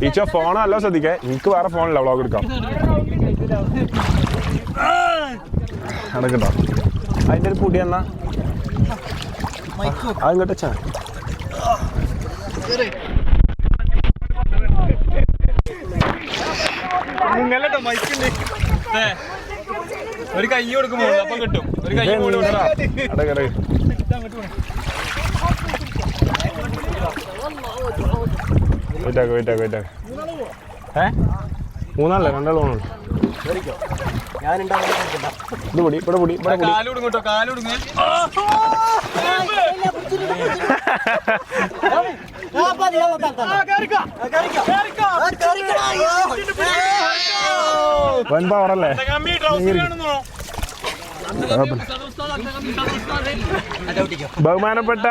Teacher ഫോണല്ല ശ്രദ്ധിക്കേ, എനിക്ക് വേറെ ഫോണില്ല vlog എടുക്കാം. നടക്കട്ടോ അതിൻ്റെ ഒരു പൊടി എന്നാ അതിങ്ങോട്ട് വെച്ചാ ഒരു കൈ കൊടുക്കുമ്പോ അപ്പം കിട്ടും. ഒരു കൈ മൂന്നാളല്ലേ? രണ്ടാളോണുണ്ട്. ഇത് പൊടി ഇവിടെ പൊടി കാലൂടും കേട്ടോ, കാലൂടുങ്ങ. വൻ പവറല്ലേ? ബഹുമാനപ്പെട്ട